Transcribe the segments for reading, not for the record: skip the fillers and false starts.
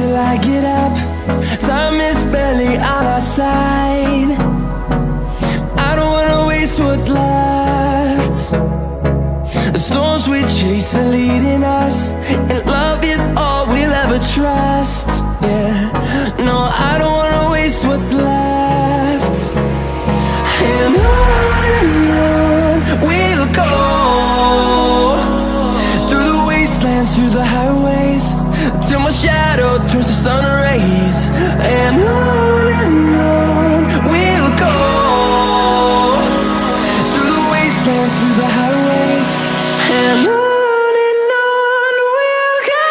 till I get up. Time is barely on our side. I don't wanna waste what's left. The storms we chase are leading us, and love is all we'll ever trust. Yeah, no, I don't wanna waste what's left. And on we'll go, through the wastelands, through the highways, till my shadow turns to sun rays. And on we'll go, through the wastelands, through the highways, and on we'll go.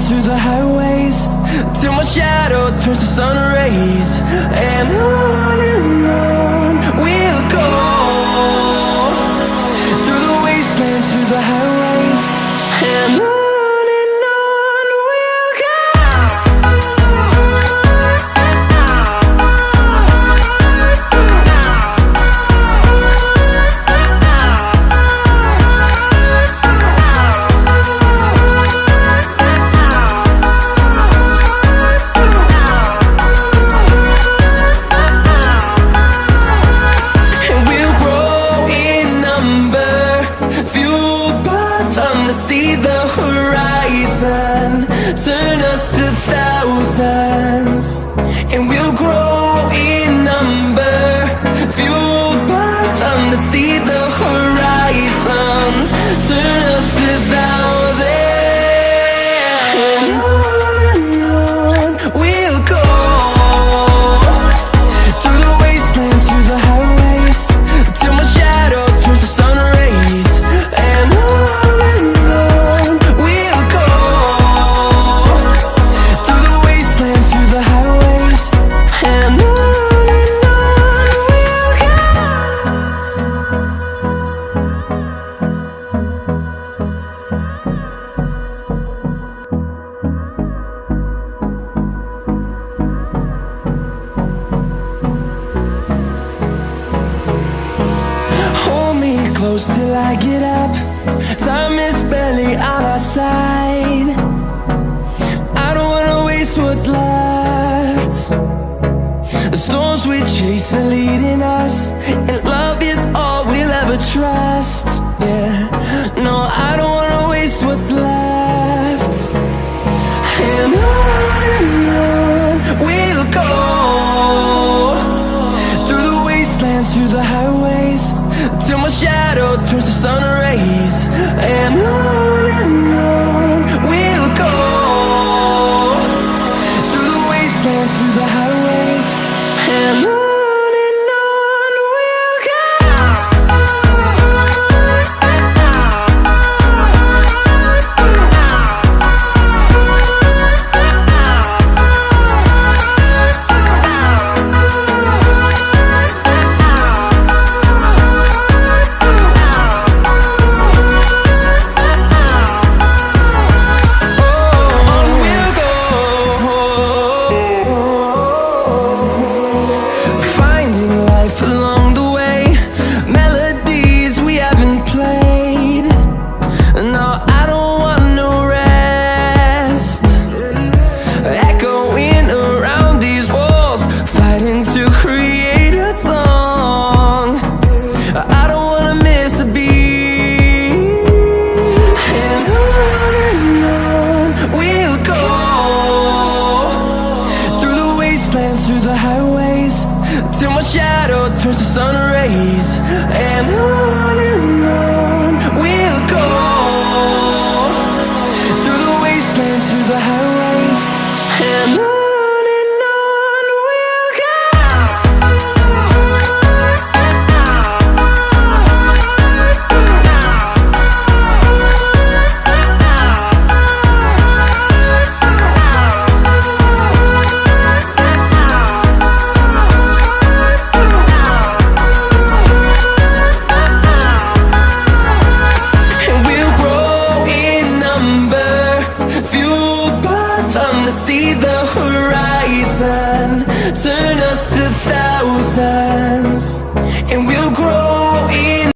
Through the highways, till my shadow turns to sun rays. And on we'll go, through the wastelands, through the highways, and on we'll go. See the horizon, turn us to thousands, and we'll grow in number, fueled by them. To see the horizon, turn us to thousands, and on we'll go, through the wastelands, through the highways, till my shadow turns to sun rays. And close till I get up. Time is barely on our side. I don't wanna waste what's left. The storms we chase are leading us, and love is all we'll ever trust. Yeah, no, I don't wanna waste what's left. And on we'll go, through the wastelands, through the highways, till my shadow turns to sun rays. And on we'll go, through the wastelands, through the highways, and on. Through the highways, till my shadow sun